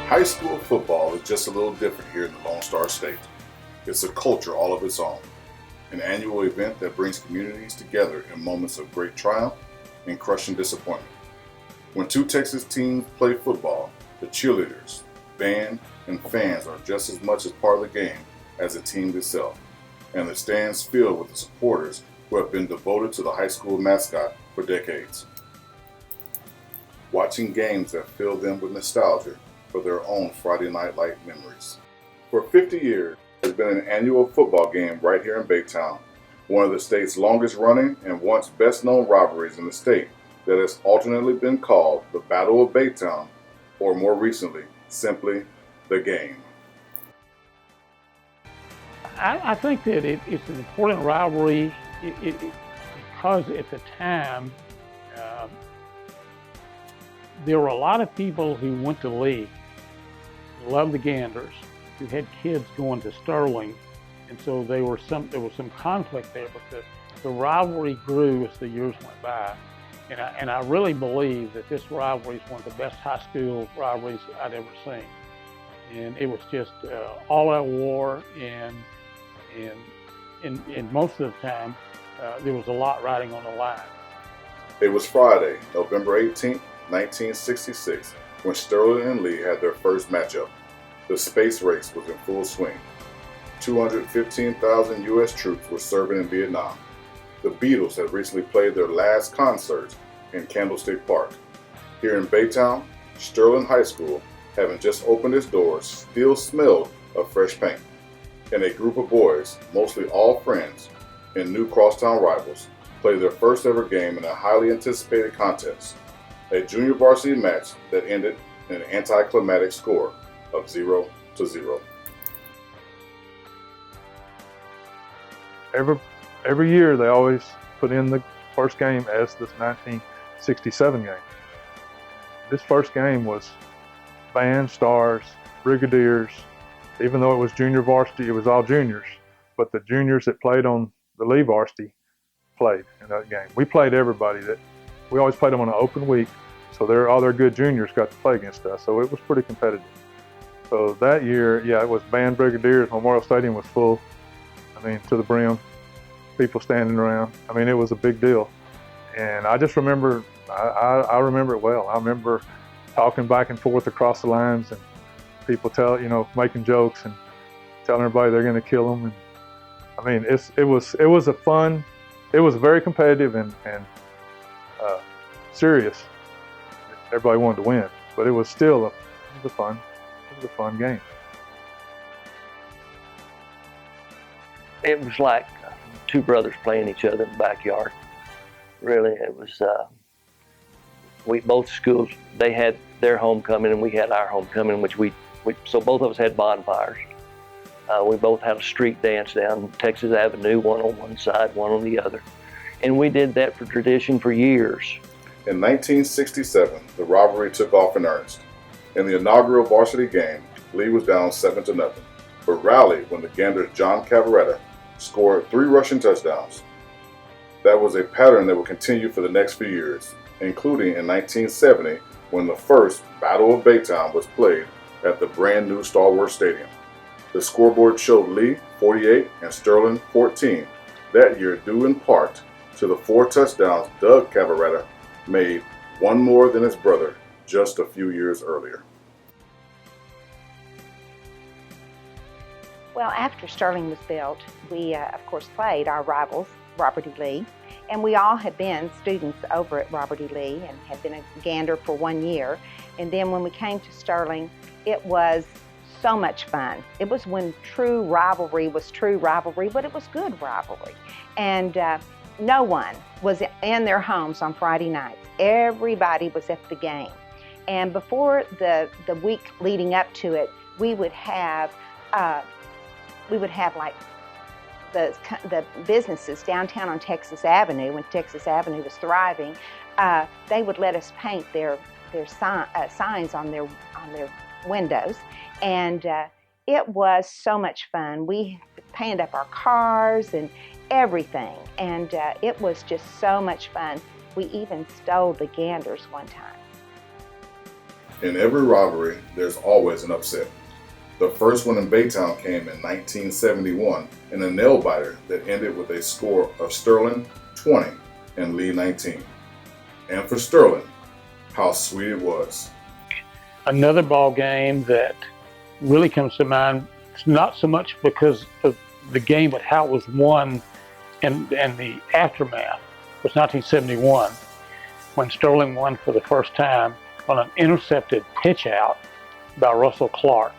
High school football is just a little different here in the Lone Star State. It's a culture all of its own, an annual event that brings communities together in moments of great triumph and crushing disappointment. When two Texas teams play football, the cheerleaders, band, and fans are just as much as part of the game as the team itself, and the stands filled with the supporters who have been devoted to the high school mascot for decades. Watching games that fill them with nostalgia for their own Friday Night Light memories. For 50 years, there's been an annual football game right here in Baytown, one of the state's longest running and once best known rivalries in the state that has alternately been called the Battle of Baytown, or more recently, simply the game. I think that it's an important rivalry because at the time, there were a lot of people who went to Lee, loved the Ganders, who had kids going to Sterling, and so there was some conflict there, but the rivalry grew as the years went by. And I really believe that this rivalry is one of the best high school rivalries I'd ever seen. And it was just all out war, and most of the time, there was a lot riding on the line. It was Friday, November 18th, 1966, when Sterling and Lee had their first matchup. The space race was in full swing. 215,000 U.S. troops were serving in Vietnam. The Beatles had recently played their last concert in Candlestick Park. Here in Baytown, Sterling High School, having just opened its doors, still smelled of fresh paint. And a group of boys, mostly all friends and new crosstown rivals, played their first ever game in a highly anticipated contest, a junior varsity match that ended in an anticlimactic score of 0-0. Every year they always put in the first game as this 1967 game. This first game was band, stars, brigadiers. Even though it was junior varsity, it was all juniors. But the juniors that played on the Lee varsity played in that game. We played everybody. We always played them on an open week, so all their good juniors got to play against us. So it was pretty competitive. So that year, yeah, it was band, brigadiers. Memorial Stadium was full. I mean, to the brim, people standing around. I mean, it was a big deal. And I just remember, I remember it well. I remember talking back and forth across the lines, and people making jokes and telling everybody they're going to kill them. And I mean, it was very competitive and serious. Everybody wanted to win, but it was still a fun game. It was like two brothers playing each other in the backyard. Really, it was. Both schools, they had their homecoming and we had our homecoming, so both of us had bonfires. We both had a street dance down Texas Avenue, one on one side, one on the other, and we did that for tradition for years. In 1967, the rivalry took off in earnest. In the inaugural varsity game, Lee was down 7-0, but rallied when the Ganders' John Cavaretta scored 3 rushing touchdowns. That was a pattern that would continue for the next few years, including in 1970 when the first Battle of Baytown was played at the brand new Star Wars Stadium. The scoreboard showed Lee 48 and Sterling 14, that year due in part to the 4 touchdowns Doug Cavaretta made, one more than his brother just a few years earlier. Well, after Sterling was built, we, of course, played our rivals, Robert E. Lee, and we all had been students over at Robert E. Lee and had been a Gander for 1 year. And then when we came to Sterling, it was so much fun. It was when true rivalry was true rivalry, but it was good rivalry. And no one was in their homes on Friday nights. Everybody was at the game. And before the week leading up to it, we would have like the businesses downtown on Texas Avenue, when Texas Avenue was thriving, they would let us paint their signs on their windows, and it was so much fun. We painted up our cars and everything, and it was just so much fun. We even stole the Ganders one time. In every rivalry, there's always an upset. The first one in Baytown came in 1971 in a nail-biter that ended with a score of Sterling 20 and Lee 19. And for Sterling, how sweet it was. Another ball game that really comes to mind, it's not so much because of the game, but how it was won and the aftermath, was 1971, when Sterling won for the first time on an intercepted pitch out by Russell Clark.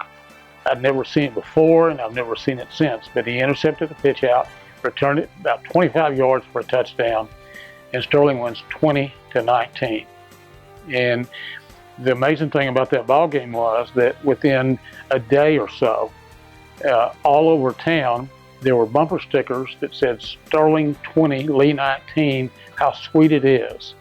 I'd never seen it before, and I've never seen it since, but he intercepted the pitch out, returned it about 25 yards for a touchdown, and Sterling wins 20-19. And the amazing thing about that ball game was that within a day or so, all over town, there were bumper stickers that said Sterling 20, Lee 19, how sweet it is.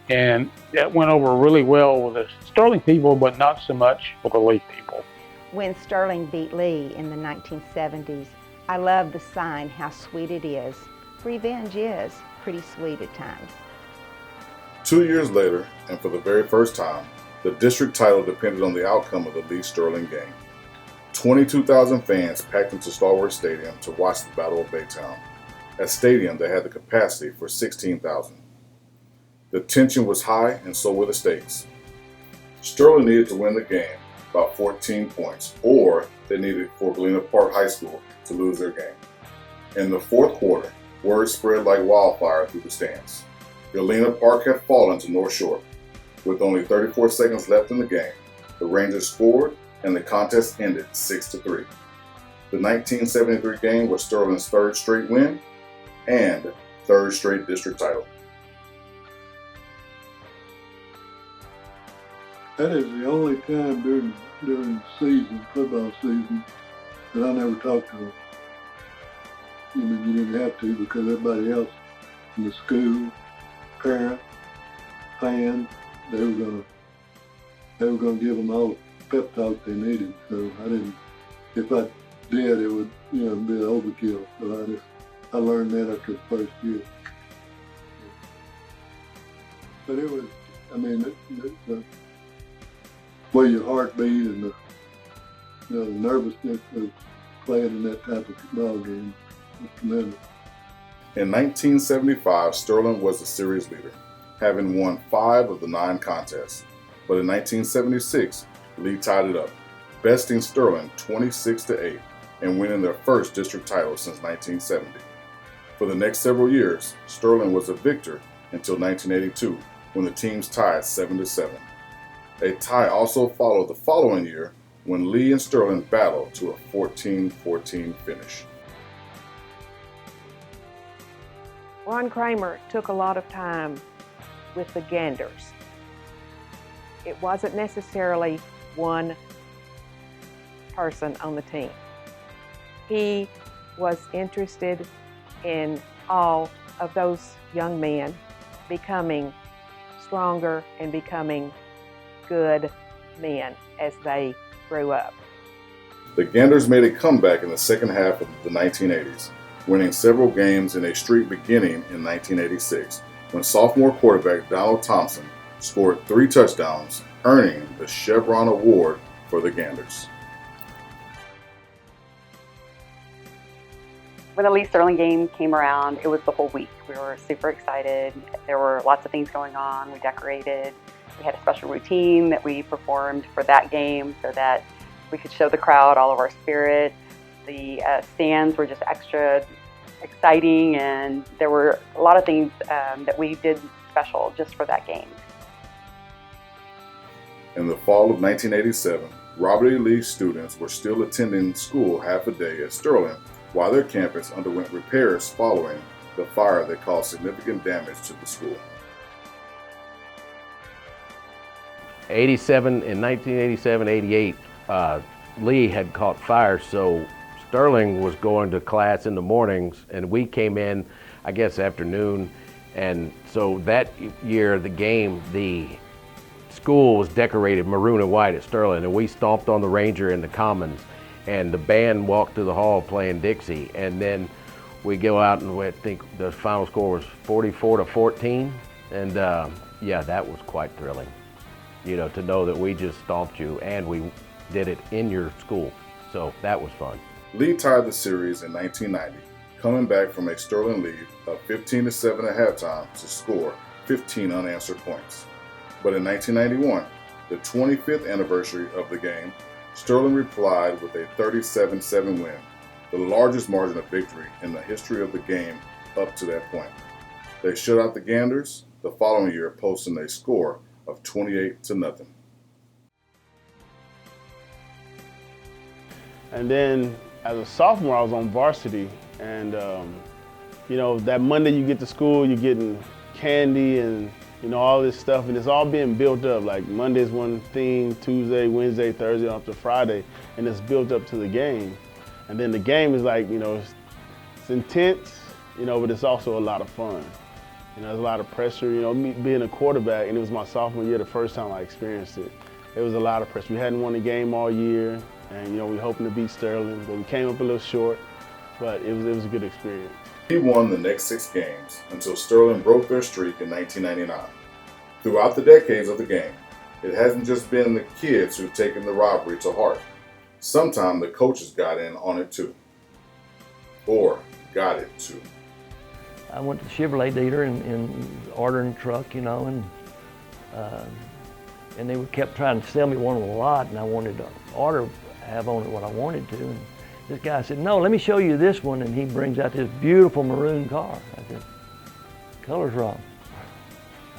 And that went over really well with the Sterling people, but not so much with the Lee people. When Sterling beat Lee in the 1970s, I love the sign, how sweet it is. Revenge is pretty sweet at times. 2 years later, and for the very first time, the district title depended on the outcome of the Lee-Sterling game. 22,000 fans packed into Stalwart Stadium to watch the Battle of Baytown, a stadium that had the capacity for 16,000. The tension was high, and so were the stakes. Sterling needed to win the game by 14 points, or they needed for Galena Park High School to lose their game. In the fourth quarter, word spread like wildfire through the stands. Galena Park had fallen to North Shore. With only 34 seconds left in the game, the Rangers scored and the contest ended 6-3. The 1973 game was Sterling's third straight win and third straight district title. That is the only time during season, football season, that I never talked to them. You didn't have to, because everybody else in the school, parents, fans, they were gonna give them all the pep talk they needed. So I didn't. If I did, it would be an overkill. So I learned that after the first year. But it was, the way your heart beat and the nervousness of playing in that type of ball game was tremendous. In 1975, Sterling was the series leader, having won 5 of the 9 contests. But in 1976, Lee tied it up, besting Sterling 26-8 and winning their first district title since 1970. For the next several years, Sterling was a victor until 1982, when the teams tied 7-7. A tie also followed the following year when Lee and Sterling battled to a 14-14 finish. Ron Kramer took a lot of time with the Ganders. It wasn't necessarily one person on the team. He was interested in all of those young men becoming stronger and becoming good men as they grew up. The Ganders made a comeback in the second half of the 1980s, winning several games in a streak beginning in 1986, when sophomore quarterback Donald Thompson scored 3 touchdowns, earning the Chevron Award for the Ganders. When the Lee-Sterling game came around, it was the whole week. We were super excited. There were lots of things going on. We decorated. We had a special routine that we performed for that game so that we could show the crowd all of our spirit. The stands were just extra exciting, and there were a lot of things that we did special just for that game. In the fall of 1987, Robert E. Lee students were still attending school half a day at Sterling while their campus underwent repairs following the fire that caused significant damage to the school. In 1987-88, Lee had caught fire, so Sterling was going to class in the mornings, and we came in, I guess, afternoon. And so that year, the school was decorated maroon and white at Sterling, and we stomped on the Ranger in the Commons, and the band walked through the hall playing Dixie. And then we go out, and I think the final score was 44-14, and yeah, that was quite thrilling. to know that we just stomped you and we did it in your school. So that was fun. Lee tied the series in 1990, coming back from a Sterling lead of 15-7 at halftime to score 15 unanswered points. But in 1991, the 25th anniversary of the game, Sterling replied with a 37-7 win, the largest margin of victory in the history of the game up to that point. They shut out the Ganders the following year, posting a score of 28-0. And then as a sophomore, I was on varsity, and that Monday you get to school, you're getting candy and all this stuff, and it's all being built up. Like Monday's one thing, Tuesday, Wednesday, Thursday, up to Friday, and it's built up to the game. And then the game is like, it's intense, but it's also a lot of fun. There's a lot of pressure. Me being a quarterback, and it was my sophomore year, the first time I experienced it. It was a lot of pressure. We hadn't won a game all year, and we were hoping to beat Sterling, but we came up a little short. But it was a good experience. He won the next 6 games until Sterling broke their streak in 1999. Throughout the decades of the game, it hasn't just been the kids who've taken the rivalry to heart. Sometimes the coaches got in on it too. Or got it too. I went to the Chevrolet dealer and ordering a truck, and they kept trying to sell me one on the lot, and I wanted to have on it what I wanted to. And this guy said, "No, let me show you this one," and he brings out this beautiful maroon car. I said, "Color's wrong.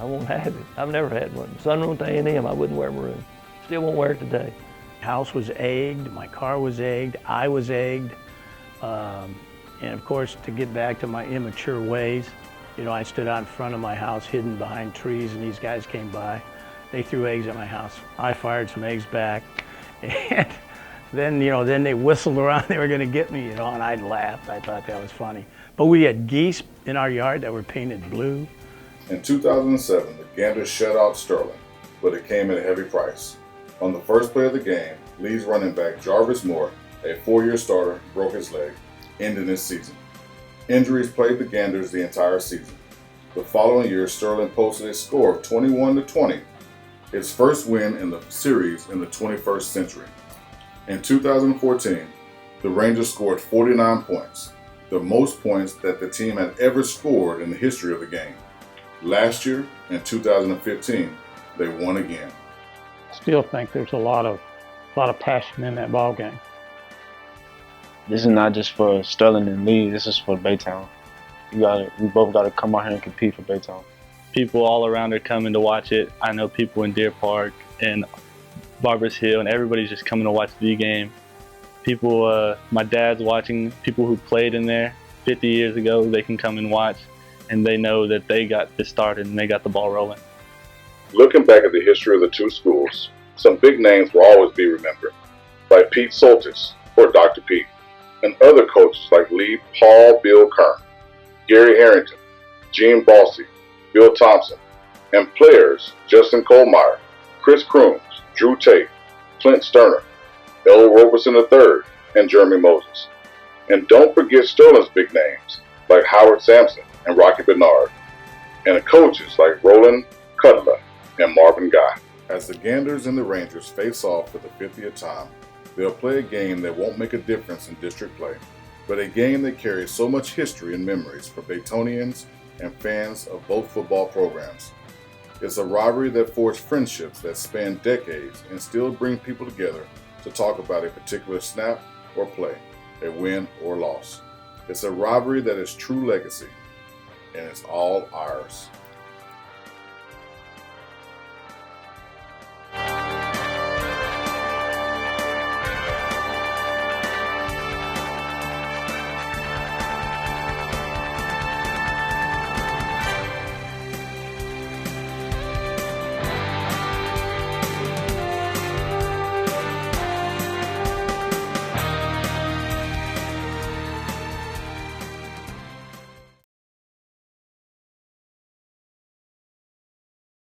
I won't have it. I've never had one. Sunroom to A&M, I wouldn't wear maroon. Still won't wear it today." House was egged, my car was egged, I was egged. And of course, to get back to my immature ways, I stood out in front of my house hidden behind trees, and these guys came by. They threw eggs at my house. I fired some eggs back. And then they whistled around, they were gonna get me, and I laughed. I thought that was funny. But we had geese in our yard that were painted blue. In 2007, the Ganders shut out Sterling, but it came at a heavy price. On the first play of the game, Lee's running back Jarvis Moore, a 4-year starter, broke his leg, ending his season. Injuries plagued the Ganders the entire season. The following year, Sterling posted a score of 21-20, its first win in the series in the 21st century. In 2014, the Rangers scored 49 points, the most points that the team had ever scored in the history of the game. Last year, in 2015, they won again. Still think there's a lot of passion in that ball game. This is not just for Sterling and Lee. This is for Baytown. We both got to come out here and compete for Baytown. People all around are coming to watch it. I know people in Deer Park and Barbers Hill, and everybody's just coming to watch the game. People, my dad's watching. People who played in there 50 years ago, they can come and watch, and they know that they got this started and they got the ball rolling. Looking back at the history of the two schools, some big names will always be remembered, like Pete Soltis, or Dr. Pete, and other coaches like Lee Paul Bill Kern, Gary Harrington, Gene Bossy, Bill Thompson, and players Justin Kohlmeyer, Chris Crooms, Drew Tate, Clint Sterner, L. Roberson III, and Jeremy Moses. And don't forget Sterling's big names like Howard Sampson and Rocky Bernard, and coaches like Roland Cutler and Marvin Guy. As the Ganders and the Rangers face off for the 50th time, they'll play a game that won't make a difference in district play, but a game that carries so much history and memories for Baytonians and fans of both football programs. It's a rivalry that forged friendships that span decades and still bring people together to talk about a particular snap or play, a win or loss. It's a rivalry that is true legacy, and it's all ours.